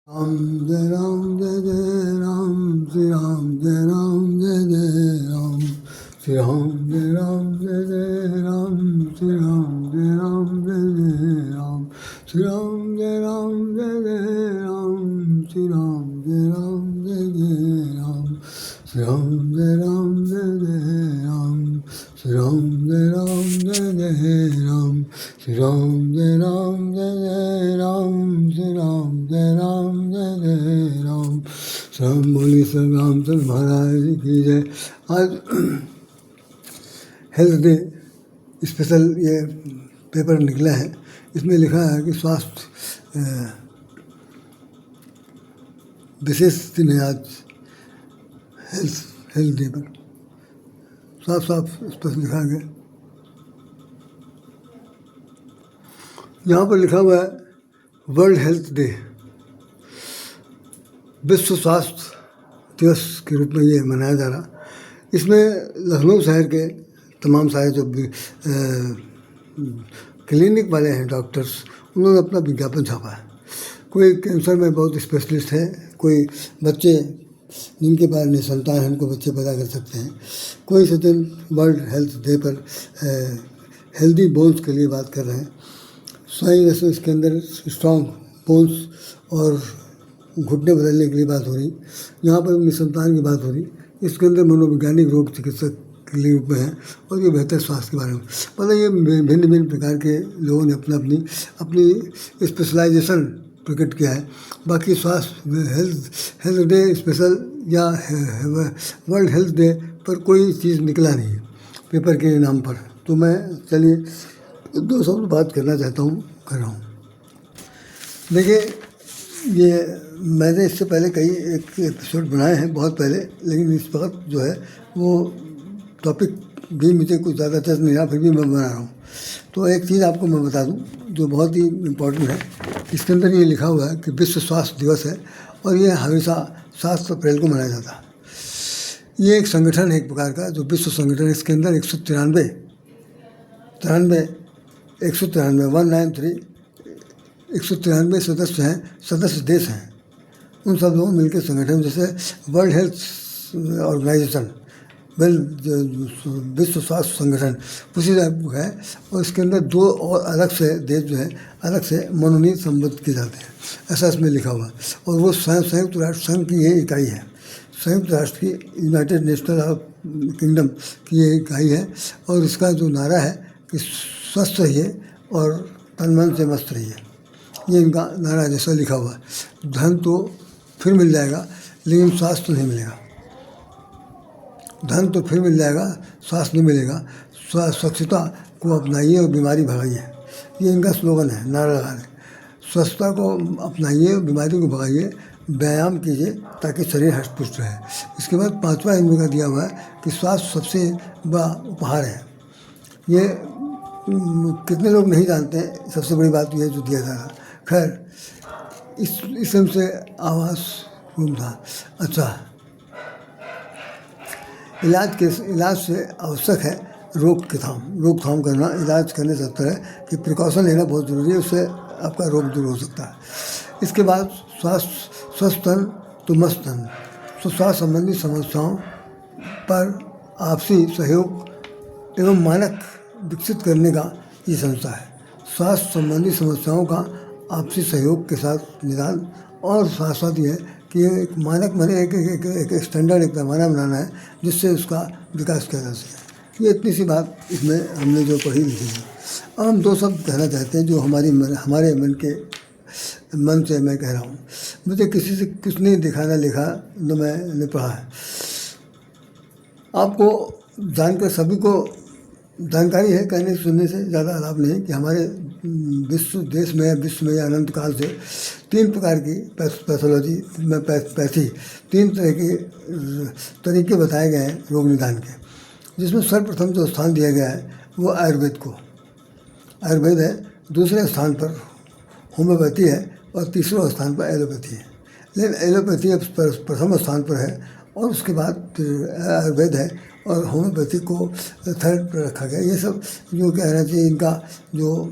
Ram Jai Ram Jai Jai Ram Shri Ram Jai Ram Jai Jai Ram Shri Ram Jai Ram Jai Jai Ram Shri Ram Jai Ram Jai Jai Ram Shri Ram Jai Ram Jai Jai Ram Shri Ram Jai Ram Jai Jai Ram Shri Ram Jai Ram Jai Jai Ram Shri Ram Jai Ram Jai Jai Ram Shri Ram Jai Ram Jai Jai Ram Shri Ram Jai Ram Jai Jai Ram Shyam बोली श्री रामचंद्र महाराज की जय। आज health day special ये paper निकला है। इसमें लिखा है कि स्वास्थ्य विशेष दिन है आज हेल्थ डे पर। साफ साफ स्पष्ट लिखा गया। यहाँ पर लिखा हुआ है वर्ल्ड हेल्थ डे, विश्व स्वास्थ्य दिवस के रूप में ये मनाया जा रहा। इसमें लखनऊ शहर के तमाम सारे जो क्लिनिक वाले हैं डॉक्टर्स, उन्होंने अपना विज्ञापन छापा है। कोई कैंसर में बहुत स्पेशलिस्ट है, कोई बच्चे जिनके पास निसंतान है उनको बच्चे पैदा कर सकते हैं, कोई सचिन वर्ल्ड हेल्थ डे पर हेल्दी बोन्स के लिए बात कर रहे हैं। स्वाइन जैसे इसके अंदर स्ट्रॉन्ग बोन्स और घुटने बदलने के लिए बात हो रही। यहाँ पर निसंतान की बात हो रही। इसके अंदर मनोवैज्ञानिक रोग चिकित्सक के लिए रूप में है और ये बेहतर स्वास्थ्य के बारे में मतलब ये भिन्न भिन्न प्रकार के लोगों ने अपनी स्पेशलाइजेशन प्रकट किया है। बाकी स्वास्थ्य हेल्थ डे स्पेशल या वर्ल्ड हेल्थ डे पर कोई चीज़ निकला नहीं है पेपर के नाम पर। तो मैं चलिए दो शब्द बात करना चाहता हूँ, कर रहा हूँ। देखिए, ये मैंने इससे पहले कई एक एपिसोड बनाए हैं बहुत पहले, लेकिन इस वक्त जो है वो टॉपिक भी मुझे कुछ ज़्यादा चर्च नहीं रहा, फिर भी मैं बना रहा हूँ। तो एक चीज़ आपको मैं बता दूँ जो बहुत ही इम्पोर्टेंट है। इसके अंदर ये लिखा हुआ है कि विश्व स्वास्थ्य दिवस है और ये हमेशा 7 अप्रैल को मनाया जाता है। ये एक संगठन है एक प्रकार का जो विश्व संगठन है। इसके अंदर 193 सदस्य हैं, सदस्य देश हैं। उन सब लोग मिलकर संगठन जैसे वर्ल्ड हेल्थ ऑर्गेनाइजेशन, विश्व स्वास्थ्य संगठन उसी टाइप है। और इसके अंदर 2 और अलग से देश जो है अलग से मनोनीत संबद्ध किए जाते हैं, ऐसा इसमें लिखा हुआ है। और वो संयुक्त राष्ट्र संघ की ये इकाई है, संयुक्त राष्ट्र की यूनाइटेड नेशनल ऑफ किंगडम की ये इकाई है। और इसका जो नारा है कि स्वस्थ रहिए और तन मन से मस्त रहिए, ये इनका नारा जैसा लिखा हुआ है। धन तो फिर मिल जाएगा लेकिन स्वास्थ्य तो नहीं मिलेगा। धन तो फिर मिल जाएगा, स्वास्थ्य नहीं मिलेगा। स्वच्छता को अपनाइए और बीमारी भगाइए, ये इनका स्लोगन है, नारा लगा रहे। स्वच्छता को अपनाइए और बीमारी को भगाइए, व्यायाम कीजिए ताकि शरीर हष्ट पुष्ट रहे। इसके बाद 5वां इनका दिया हुआ है कि स्वास्थ्य सबसे बड़ा उपहार है। ये कितने लोग नहीं जानते हैं, सबसे बड़ी बात यह जो दिया जा रहा। खैर, इस से आवास रूम था। अच्छा, इलाज से आवश्यक है रोकथाम करना। इलाज करने से अच्छा है कि प्रिकॉशन लेना बहुत ज़रूरी है, उससे आपका रोग दूर हो सकता है। इसके बाद स्वस्थ तन तो मस्त तन। स्वास्थ्य संबंधी समस्याओं पर आपसी सहयोग एवं मानक विकसित करने का ये संस्था है। स्वास्थ्य संबंधी समस्याओं का आपसी सहयोग के साथ निदान और साथ साथ ये कि एक मानक मैंने एक स्टैंडर्ड, एक पैमाना बनाना है जिससे उसका विकास किया जा सके। ये इतनी सी बात इसमें हमने जो पढ़ी लिखी है। अब हम 2 शब्द कहना चाहते हैं जो हमारे मन से मैं कह रहा हूँ। मुझे किसी से कुछ नहीं दिखाना लिखा, तो मैंने पढ़ा है। आपको जानकर सभी को जानकारी है, कहने सुनने से ज़्यादा लाभ नहीं कि हमारे विश्व में या अनंत काल से 3 प्रकार की पैथोलॉजी में 3 तरह के तरीके बताए गए हैं रोग निदान के, जिसमें सर्वप्रथम जो स्थान दिया गया है वो आयुर्वेद है। दूसरे स्थान पर होम्योपैथी है और तीसरे स्थान पर एलोपैथी है। लेकिन एलोपैथी अब प्रथम स्थान पर है और उसके बाद आयुर्वेद है और होम्योपैथी को थर्ड पर रखा गया। ये सब जो कहना चाहिए इनका जो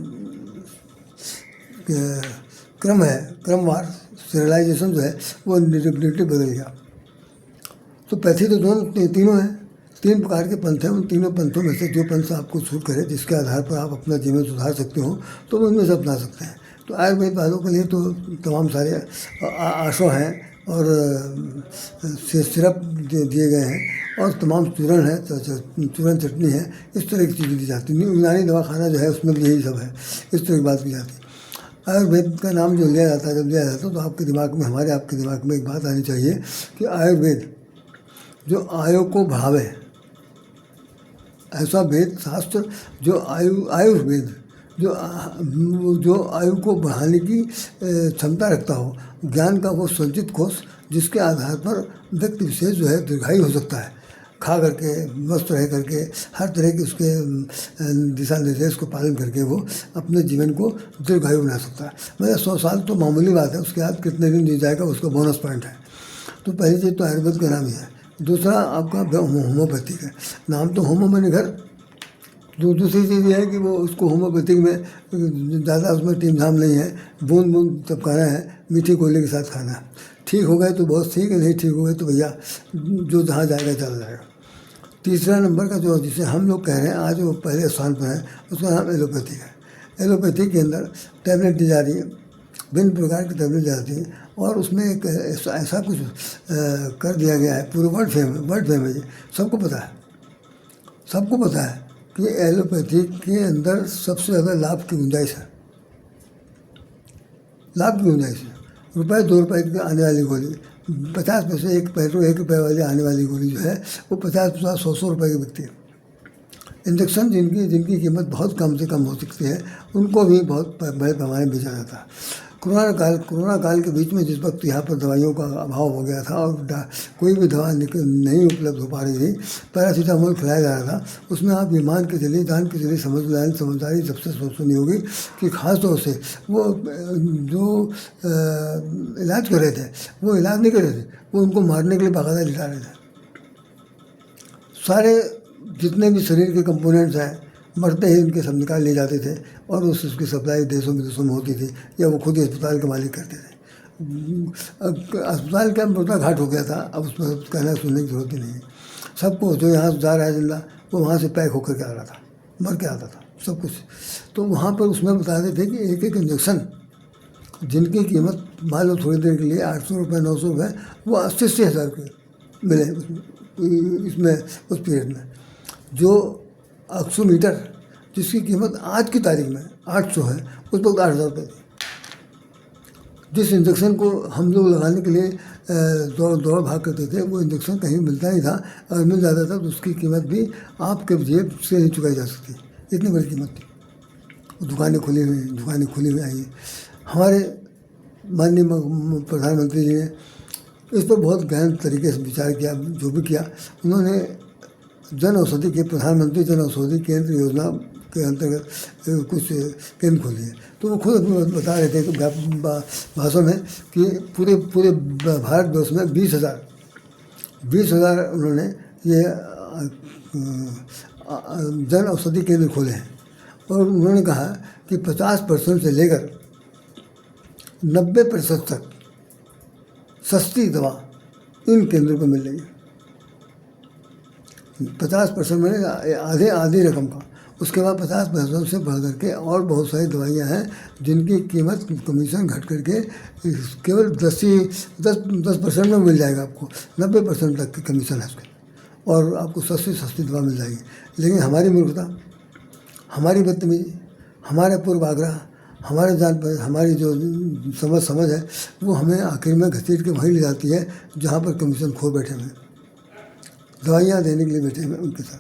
क्रम है, क्रमवार स्टेरिलाइजेशन जो है वो डेफिनेटली बदल गया। तो पैथी तो दोनों तीनों हैं, 3 प्रकार के पंथ हैं। उन तीनों पंथों में से जो पंथ आपको सूट करे, जिसके आधार पर आप अपना जीवन सुधार सकते हो, तो उनमें से अपना सकते हैं। तो आयुर्वेद वालों के लिए तो तमाम सारे आशो हैं और सिरप दिए गए हैं और तमाम चूर्ण है, चूर्ण चटनी है, इस तरह की चीज़ें दी जाती हैं। यूनानी दवाखाना जो है उसमें भी यही सब है, इस तरह की बात की जाती है। आयुर्वेद का नाम जो लिया जाता है, जब लिया जाता है तो आपके दिमाग में, आपके दिमाग में एक बात आनी चाहिए कि आयुर्वेद जो आयु को बढ़ावे, ऐसा वेद शास्त्र जो आयुर्वेद जो आयु को बढ़ाने की क्षमता रखता हो, ज्ञान का वो संचित कोष, जिसके आधार पर व्यक्ति विशेष जो है दीर्घायु हो सकता है, खा करके, मस्त रह करके, हर तरह के उसके दिशा निर्देश को पालन करके वो अपने जीवन को दीर्घायु बना सकता है। मतलब 100 साल तो मामूली बात है, उसके बाद कितने दिन जी जाएगा उसका बोनस पॉइंट है। तो पहली चीज़ तो आयुर्वेद का नाम ही है। दूसरा आपका होम्योपैथिक है, नाम तो होमो मैंने घर। दूसरी चीज़ ये है कि वो उसको होम्योपैथिक में ज़्यादा उसमें टीम झाम नहीं है, बूंद बूंद टपकाना है, मीठी गोली के साथ खाना है। ठीक हो गए तो बहुत ठीक है, नहीं ठीक हो गए तो भैया जो जहाँ जाएगा चला जाएगा। तीसरा नंबर का जो जिसे हम लोग कह रहे हैं आज वो पहले स्थान पर है, उसका नाम एलोपैथिक है। एलोपैथिक के अंदर टैबलेट दी जा रही है, भिन्न प्रकार की टैबलेट दी जाती है और उसमें एक ऐसा कुछ कर दिया गया है, पूरे वर्ल्ड फेम है, ये सबको पता है कि एलोपैथिक के अंदर सबसे ज़्यादा लाभ की गुंजाइश है। रुपये 2 रुपये की आने वाली गोली, 50 पैसे, 1 रुपये वाली आने वाली गोली जो है वो 50-50, 100 रुपये की बिकती है। इंजेक्शन जिनकी कीमत बहुत कम से कम हो सकती है, उनको भी बहुत बड़े पैमाने में बेचा जाता है। कोरोना काल के बीच में जिस वक्त यहाँ पर दवाइयों का अभाव हो गया था और कोई भी दवा नहीं उपलब्ध हो पा रही थी, पैरासीटामोल खिलाया जा रहा था, उसमें आप ये मान के चलिए, जान के चलिए, समझदारी सबसे सुनी होगी कि खास तौर से वो जो इलाज कर रहे थे, वो इलाज नहीं कर रहे थे, वो उनको मारने के लिए बाकायदा लिटा रहे थे। सारे जितने भी शरीर के कंपोनेंट्स हैं, मरते ही उनके सब निकाल लिए जाते थे और उसकी सप्लाई देशों विदेशों में होती थी, या वो खुद ही अस्पताल के मालिक करते थे। अस्पताल का मुर्दा घाट हो गया था, अब उसमें कहना सुनने की जरूरत ही नहीं है। सबको जो यहाँ से जा रहा है जिंदा, वो वहाँ से पैक होकर के आ रहा था, मर के आता था सब कुछ। तो वहाँ पर उसमें बताते थे कि एक इंजेक्शन जिनकी कीमत मान लो थोड़ी देर के लिए 800 रुपये, 900 रुपये, वो 80-80 हज़ार के मिले इसमें उस पीरियड में। जो ऑक्सीमीटर जिसकी कीमत आज की तारीख में 800 है, उस वक्त 8,000 रुपये थी। जिस इंजेक्शन को हम लोग लगाने के लिए दौड़ भाग करते थे, वो इंजेक्शन कहीं मिलता नहीं था, अगर मिल जाता था तो उसकी कीमत भी आपके जेब से नहीं चुकाई जा सकती, इतनी बड़ी कीमत थी। दुकानें खुली हुई आई। हमारे माननीय प्रधानमंत्री जी ने इस पर बहुत गहन तरीके से विचार किया, जो भी किया उन्होंने जन औषधि के प्रधानमंत्री जन औषधि केंद्र योजना के अंतर्गत कुछ केंद्र खोले हैं। तो वो खुद बता रहे थे भाषण में कि पूरे भारतवर्ष में 20,000 उन्होंने ये जन औषधि केंद्र खोले हैं और उन्होंने कहा कि 50% से लेकर 90% तक सस्ती दवा इन केंद्रों पर मिल रही है। 50% में आधी रकम का, उसके बाद 50% से बढ़ करके और बहुत सारी दवाइयाँ हैं जिनकी कीमत कमीशन घट करके केवल 10% में मिल जाएगा आपको, 90% तक की कमीशन है उसके, और आपको सस्ती दवा मिल जाएगी। लेकिन हमारी मूर्खता, हमारी बदतमीजी, हमारे पूर्वाग्रह, हमारी जो समझ है, वो हमें आखिर में घसीट के वहीं ले जाती है जहाँ पर कमीशन खो बैठे हुए, दवाइयाँ देने के लिए बैठे हुए उनके साथ।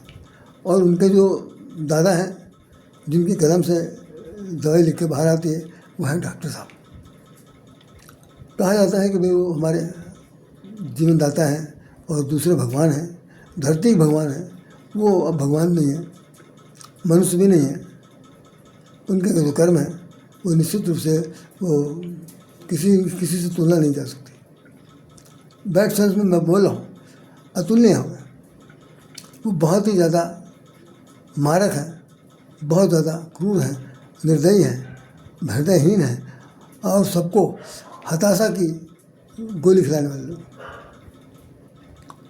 और उनके जो दादा हैं जिनके कदम से दवाई लिख के बाहर आती है, वो है डॉक्टर साहब। कहा जाता है कि भाई वो हमारे जीवनदाता हैं और दूसरे भगवान हैं, धरती भगवान हैं। वो अब भगवान नहीं है, मनुष्य भी नहीं है। उनके जो कर्म है वो निश्चित रूप से वो किसी से तुलना नहीं जा सकती। बैड सेंस में मैं बोल रहा हूँ, अतुलनीय हो गए। वो बहुत ही ज़्यादा मारक है, बहुत ज़्यादा क्रूर है, निर्दयी है, हृदयहीन है और सबको हताशा की गोली खिलाने वाले लोग।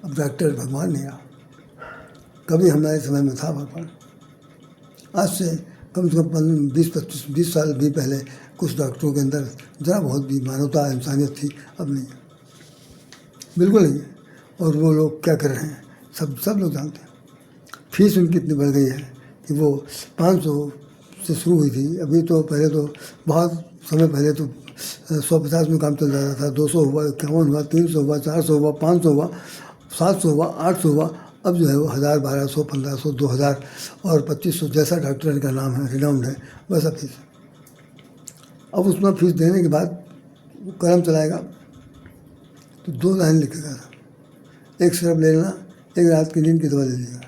अब डॉक्टर भगवान नहीं रहा, कभी हमारे समय में था भगवान। आज से कम 20 साल भी पहले कुछ डॉक्टरों के अंदर जरा बहुत भी मानवता इंसानियत थी, अब नहीं है, बिल्कुल नहीं है। और वो लोग क्या कर रहे हैं सब लोग जानते हैं। फीस उनकी इतनी बढ़ गई है कि वो 500 से शुरू हुई थी, अभी तो पहले तो बहुत समय पहले तो 150 में काम चल जाता था, 200 हुआ, 51 हुआ, 300 हुआ, 400 हुआ, 500 हुआ, 700 हुआ, 800 हुआ। अब जो है वो 1000, 1200, 1500, 2000 और 2500, जैसा डॉक्टर का नाम है, रिनाउंड है, वैसा फीस। अब उसमें फीस देने के बाद वो कलम चलाएगा तो 2 लाइन लिखेगा, एक सिरप ले लेना, एक रात की नींद की दवा ले लीजिएगा,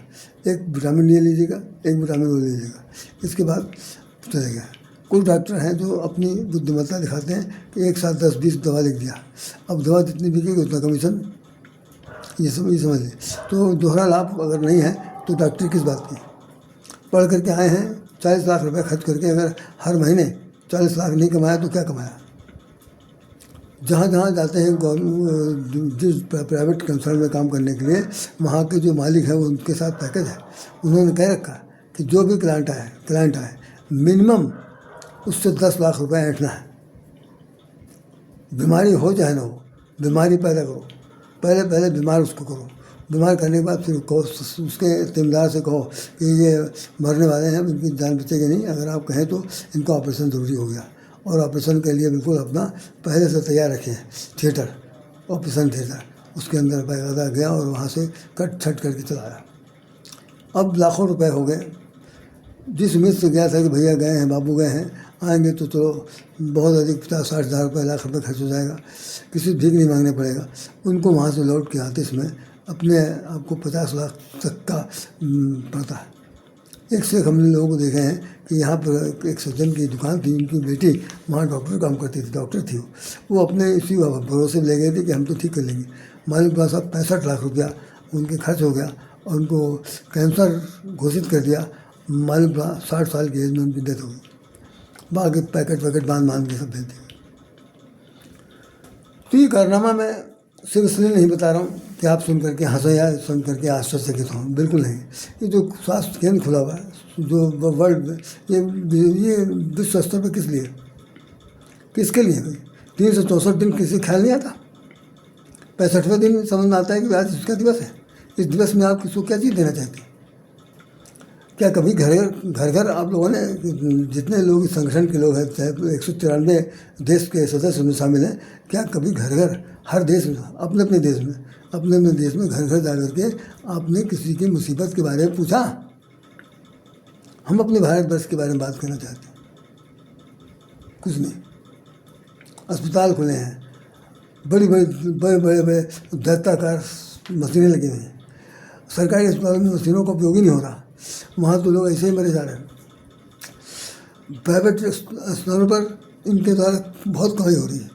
एक विटामिन ए लीजिएगा, एक विटामिन ओ ले लीजिएगा, इसके बाद चलेगा। कुछ डॉक्टर हैं जो अपनी बुद्धिमत्ता दिखाते हैं कि एक साथ 10-20 दवा लिख दिया, अब दवा जितनी बिकेगी उतना कमीशन, ये समझ लीजिए। तो दोहरा लाभ अगर नहीं है तो डॉक्टर किस बात की। पढ़ करके आए हैं 40 लाख रुपए खर्च करके, अगर हर महीने 40 लाख नहीं कमाया तो क्या कमाया। जहाँ जहाँ जाते हैं जिस प्राइवेट कंसर्न में काम करने के लिए, वहाँ के जो मालिक हैं वो उनके साथ पैकेज है, उन्होंने कह रखा कि जो भी क्लाइंट आए मिनिमम उससे 10 लाख रुपए ऐंठना है। बीमारी हो चाहे ना हो, बीमारी पैदा करो, पहले बीमार उसको करो, बीमार करने के बाद फिर कहो, उसके जिम्मेदार से कहो कि ये मरने वाले हैं, इनकी जान बचेगी नहीं, अगर आप कहें तो इनका ऑपरेशन ज़रूरी हो गया, और ऑपरेशन के लिए बिल्कुल अपना पहले से तैयार रखें थिएटर, ऑपरेशन थिएटर, उसके अंदर बाकायदा गया और वहाँ से कट छट करके चलाया। अब लाखों रुपए हो गए। जिस उम्मीद से गया था कि भैया गए हैं, बाबू गए हैं, आएंगे तो चलो बहुत अधिक 50-60 हज़ार रुपये, लाख रुपये खर्च हो जाएगा, किसी भीख नहीं मांगने पड़ेगा, उनको वहाँ से लौट के आते इसमें अपने आपको 50 लाख तक का पड़ता है। एक से एक हमने लोगों को देखे हैं कि यहाँ पर एक सज्जन की दुकान थी, उनकी बेटी वहाँ डॉक्टर काम करती थी, डॉक्टर थी वो अपने इसी भरोसे ले गए थे कि हम तो ठीक कर लेंगे। मालिक के साथ 65 लाख रुपया उनके खर्च हो गया और उनको कैंसर घोषित कर दिया। मालिक 60 साल की एज में उनकी डेथ हो गई। बाकी पैकेट बांध के सब दे दिए। तो ये कारनामा मैं सिर्फ इसलिए नहीं बता रहा हूँ कि आप सुन करके हंसो या सुन करके आश्चर्यचकित हों, बिल्कुल नहीं। ये जो स्वास्थ्य केंद्र खुला हुआ है, जो वर्ल्ड में, ये विश्व स्तर पर किस लिए, किसके लिए भाई। 364 दिन किसी ख्याल नहीं आता, 65वें दिन समझ में आता है कि आज इसका दिवस है। इस दिवस में आप किसको क्या चीज़ देना चाहते हैं। क्या कभी घर आप लोगों ने, जितने लोग इस संगठन के लोग हैं, चाहे 193 देश के सदस्य में शामिल हैं, क्या कभी घर हर देश में अपने अपने देश में घर जा करके आपने किसी की मुसीबत के बारे में पूछा। हम अपने भारतवर्ष के बारे में बात करना चाहते हैं, कुछ नहीं। अस्पताल खुले हैं, बड़े दैत्याकार मशीनें लगी हुई हैं, सरकारी अस्पतालों में मशीनों का उपयोग ही नहीं हो रहा, वहाँ तो लोग ऐसे ही मरे जा रहे हैं। प्राइवेट स्थानों पर इनके द्वारा बहुत कमाई हो रही है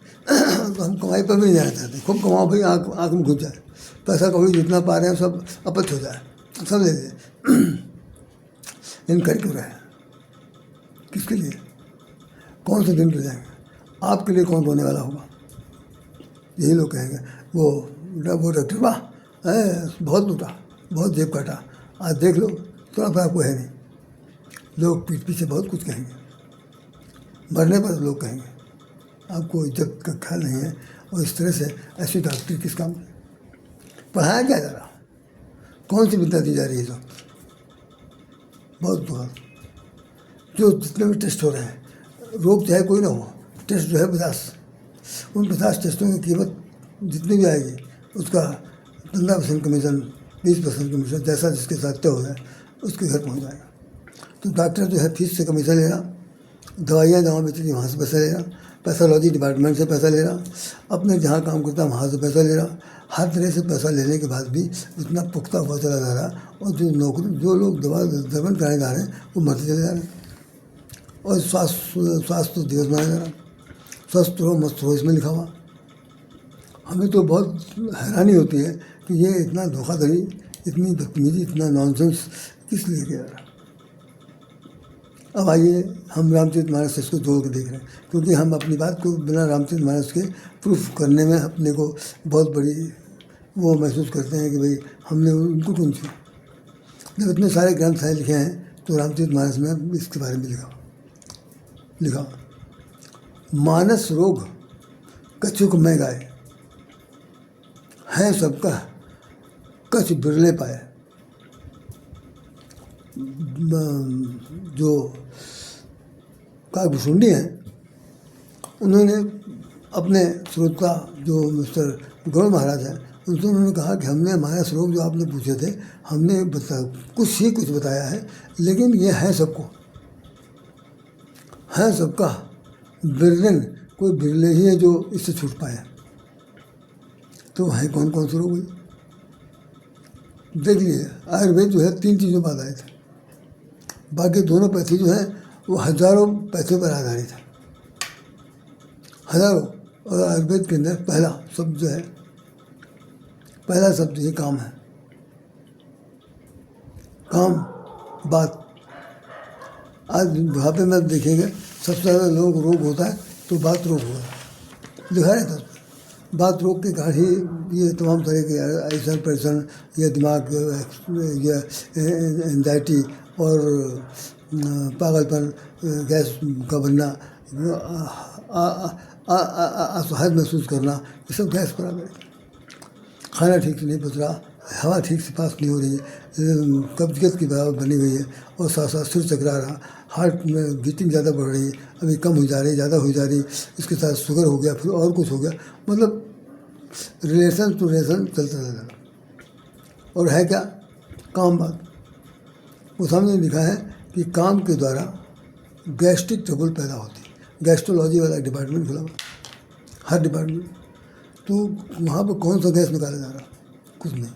तो हम कमाई पर भी नहीं जाना चाहते। खूब कमाओ भाई, आँख में घुस जाए, पैसा कभी जितना पा रहे हैं सब अपच हो जाए, सब ले लें। इन कर क्यों रहे हैं, किसके लिए, कौन से दिन ले जाएंगे, आपके लिए कौन रोने वाला होगा। यही लोग कहेंगे वो डॉक्टर वाह बहुत लूटा, बहुत जेब काटा, आज देख लो थोड़ा सा आपको है नहीं। लोग पीठ पीछे बहुत कुछ कहेंगे, मरने पर लोग कहेंगे आपको इज्जत का ख्याल नहीं है। और इस तरह से ऐसी डॉक्टरी किस काम की, पढ़ाया क्या जा रहा, कौन सी विद्या दी जा रही है। तो बहुत जो जितने भी टेस्ट हो रहे हैं, रोग चाहे कोई ना हो, टेस्ट जो है 50, उन 50 टेस्टों की कीमत जितनी भी आएगी उसका 15% कमीशन, 20% कमीशन, जैसा जिसके साथ तय हो जाए उसके घर पहुंच जाएगा। तो डॉक्टर जो है फीस से कमीशन ले रहा, दवाइयाँ जहाँ बेचती वहाँ से पैसा ले रहा, पैथोलॉजी डिपार्टमेंट से पैसा ले रहा, अपने जहाँ काम करता वहाँ से पैसा ले रहा। हर तरह से पैसा लेने के बाद भी इतना पुख्ता हुआ चला जा रहा, और जो लोग दवा दमन कराने जा रहे हैं वो मरते चले जा रहे हैं। और स्वास्थ्य दिवस मनाया जा रहा, स्वस्थ रहो मस्त रहो इसमें लिखा हुआ। हमें तो बहुत हैरानी होती है कि ये इतना धोखाधड़ी, इतनी बदतमीजी, इतना नॉनसेंस किस लिए किया जा रहा। अब आइए हम रामचरितमानस से इसको जोड़ के देख रहे हैं, क्योंकि हम अपनी बात को बिना रामचरितमानस के प्रूफ करने में अपने को बहुत बड़ी वो महसूस करते हैं कि भाई हमने उनको कौन छू। जब इतने सारे ग्रंथ हैं लिखे हैं तो रामचरितमानस में इसके बारे में लिखा मानस रोग कछुक में गाय, है सबका कछ बिरले पाए। जो काकभूषुंडी हैं उन्होंने अपने श्रोता जो मिस्टर गौड़ महाराज हैं उनसे उन्होंने कहा कि हमने मानस रोग जो आपने पूछे थे हमने कुछ बताया है, लेकिन ये है सबको, है सबका बिरलन, कोई बिरले ही है जो इससे छूट पाए। तो है कौन कौन से रोग? देखिए आयुर्वेद जो है 3 चीज़ों पर आधारित है, बाकी दोनों पैथी जो है वो हजारों पैथों पर आधारित है, हजारों। और आयुर्वेद के अंदर पहला शब्द जो है, पहला शब्द ये काम है। काम बात। आज बुढ़ापे में देखेंगे सबसे ज़्यादा लोगों को रोग होता है तो बात रोग होगा, लिखा रहता है। बात रोग के कारण ही ये तमाम तरह के ऐसा परेशान या दिमाग या एंजाइटी और पागलपन, गैस का बनना, असहाय महसूस करना, ये सब गैस बराबर है। खाना ठीक से नहीं पच रहा, हवा ठीक से पास नहीं हो रही है, कब्जियत की बराबर बनी हुई है, और साथ साथ सिर चकरा रहा, हार्ट में बीटिंग ज़्यादा बढ़ रही है, अभी कम हो जा रही है, ज़्यादा हो जा रही है, इसके साथ शुगर हो गया, फिर और कुछ हो गया, मतलब रिलेशन टू रिलेशन चलता रहता। और है क्या? काम बात। वो सामने लिखा है कि काम के द्वारा गैस्ट्रिक ट्रबल पैदा होती है। गैस्ट्रोलॉजी वाला डिपार्टमेंट खुला हुआ, हर डिपार्टमेंट, तो वहाँ पर कौन सा गैस निकाला जा रहा? कुछ नहीं।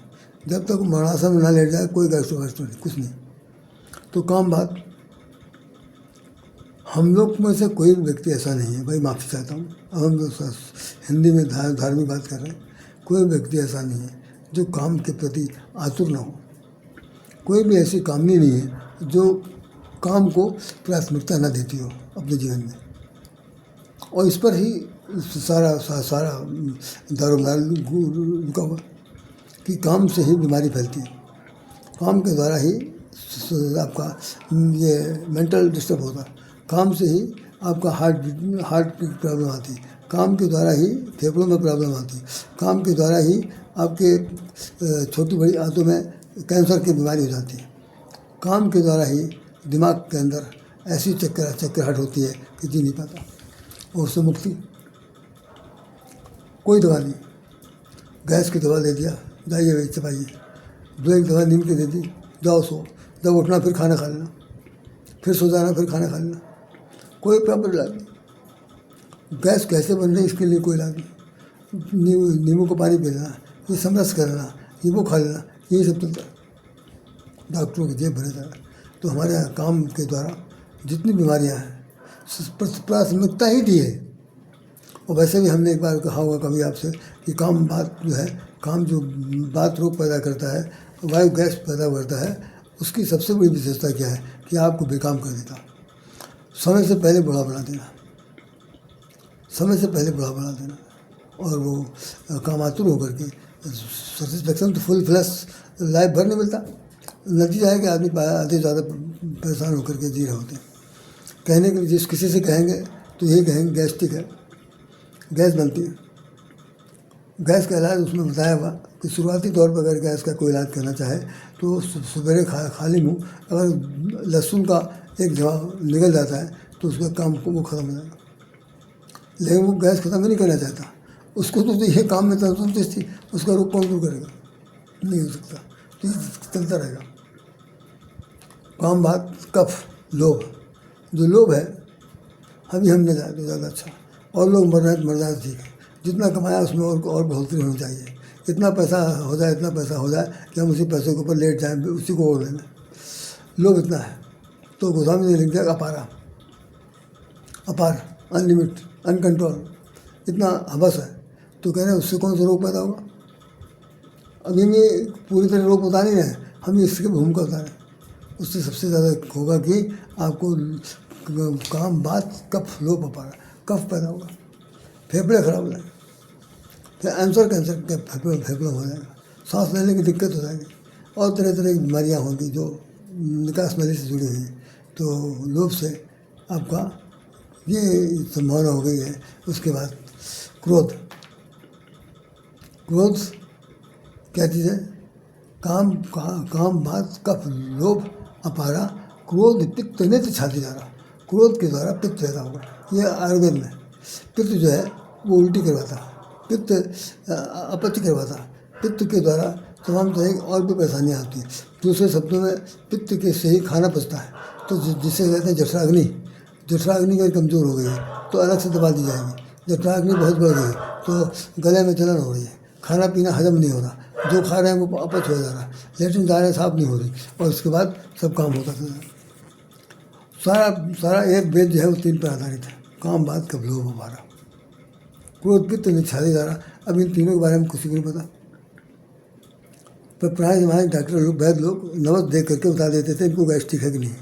जब तक मरणासन में ना लेट जाए कोई गैस्ट्रो नहीं, कुछ नहीं। तो काम बात। हम लोग में से कोई व्यक्ति ऐसा नहीं है, भाई माफ़ी चाहता हूँ, अब हम लोग हिंदी में धार्मिक बात कर रहे हैं, कोई व्यक्ति ऐसा नहीं है जो काम के प्रति आतुर ना हो। कोई भी ऐसी कामनी नहीं है जो काम को प्राथमिकता न देती हो अपने जीवन में। और इस पर ही सारा दारोमदार रुका हुआ कि काम से ही बीमारी फैलती है, काम के द्वारा ही आपका ये मेंटल डिस्टर्ब होता है, काम से ही आपका हार्ट की प्रॉब्लम आती है, काम के द्वारा ही फेफड़ों में प्रॉब्लम आती है, काम के द्वारा ही आपके छोटी बड़ी आंतों में कैंसर की बीमारी हो जाती है, काम के द्वारा ही दिमाग के अंदर ऐसी चक्करहट होती है कि जी नहीं पाता। और उससे मुक्ति कोई दवा नहीं। गैस की दवा दे दिया, जाइए भाई चपाइए, दो एक दवा नींद की दे दी, जाओ सो, जब उठना फिर खाना खा लेना, फिर सो जाना, फिर खाना खा लेना, कोई प्रॉपर इलाज नहीं। गैस कैसे बन रही इसके लिए कोई इलाज नहीं। नींबू को पानी पी लेना, ये समरस कर लेना, नींबू खा लेना, यही सब चलता है। डॉक्टरों की जेब भरे जा रहा है। तो हमारे यहाँ काम के द्वारा जितनी बीमारियाँ हैं प्राथमिकता ही दी है। और वैसे भी हमने एक बार कहा होगा कभी आपसे कि काम बात जो है, काम जो बात रोग पैदा करता है, वायु गैस पैदा करता है, उसकी सबसे बड़ी विशेषता क्या है कि आपको बेकाम कर देता। समय से पहले बुढ़ा बना देना, समय से पहले बुढ़ा बना देना, और वो कामातुर होकर के सेटिस्फेक्शन तो फुल फ्लैश लाइफ भर नहीं मिलता। नतीजा है कि आदमी आधे ज़्यादा परेशान होकर के जी रहे होते हैं। कहने के लिए जिस किसी से कहेंगे तो यही कहेंगे गैस्ट्रिक है, गैस बनती है। गैस का इलाज उसमें बताया हुआ कि शुरुआती तौर पर अगर गैस का कोई इलाज करना चाहे तो सवेरे खाली मुँह अगर लहसुन का एक जवा निकल जाता है तो उसका काम को वो ख़त्म हो जाएगा। लेकिन वो गैस ख़त्म ही नहीं करना चाहता, उसको तो ये काम में तंदुरुस्ती थी, उसका रोग कौन दूर करेगा? नहीं हो सकता। तो ये चलता रहेगा। काम बात कफ लोभ, जो लोभ है अभी हमने जाए तो ज़्यादा अच्छा, और लोग मर जाए ठीक है, जितना कमाया उसमें और बढ़ोतरी होनी चाहिए, इतना पैसा हो जाए, इतना पैसा हो जाए कि हम उसी पैसे के ऊपर लेट जाएँ, उसी को ओढ़ लें। लोभ इतना है तो गोस्वामी ने लिख दिया अपारा, अपार, अनलिमिट, अनकंट्रोल, इतना हवस है। तो कह रहे हैं उससे कौन सा रोग पैदा होगा? अभी में पूरी तरह रोग बता नहीं रहे, हम इसके भूमिका बता रहे हैं। उससे सबसे ज़्यादा होगा कि आपको काम बात कफ लोप अपारा, कफ पैदा होगा, फेफड़े खराब हो जाएंगे, फिर कैंसर के फेफड़ों हो जाएगा, सांस लेने की दिक्कत हो जाएगी और तरह तरह की बीमारियाँ होंगी जो निकास नली से जुड़ी हुई हैं। तो लोभ से आपका ये संभावना हो गई है। उसके बाद क्रोध, क्रोध क्या चीज़ है? काम बात कफ लोभ अपारा, क्रोध पित्त नेत्र छाती द्वारा, क्रोध के द्वारा पित्त पैदा होगा। ये आयुर्वेद में पित्त जो है वो उल्टी करवाता है, पित्त अपच करवाता है, पित्त के द्वारा तमाम तरह की और भी परेशानियाँ आती हैं। दूसरे शब्दों में पित्त के से ही खाना पचता है। तो जिसे कहते हैं जठराग्नि, जठराग्नि अगर कमज़ोर हो गई है तो अलग से दवा दी जाएगी। जठराग्नि बहुत बढ़ गई है तो गले में जलन हो रही है, खाना पीना हजम नहीं हो रहा, जो खा रहे हैं वो अपच हो जा रहा है, लेटरिन जा रहे साफ नहीं हो रही, और उसके बाद सब काम होता था। सारा एक वेद जो है वो 3 पर आधारित है: काम बात कफ लोभ अपारा, क्रोध पित्त छाती द्वारा। अब इन तीनों के बारे में किसी को नहीं पता, पर पुराने जमाने डॉक्टर लोग, वैद्य लोग नमक देख करके बता देते थे इनको गैस्ट्रिक है कि नहीं।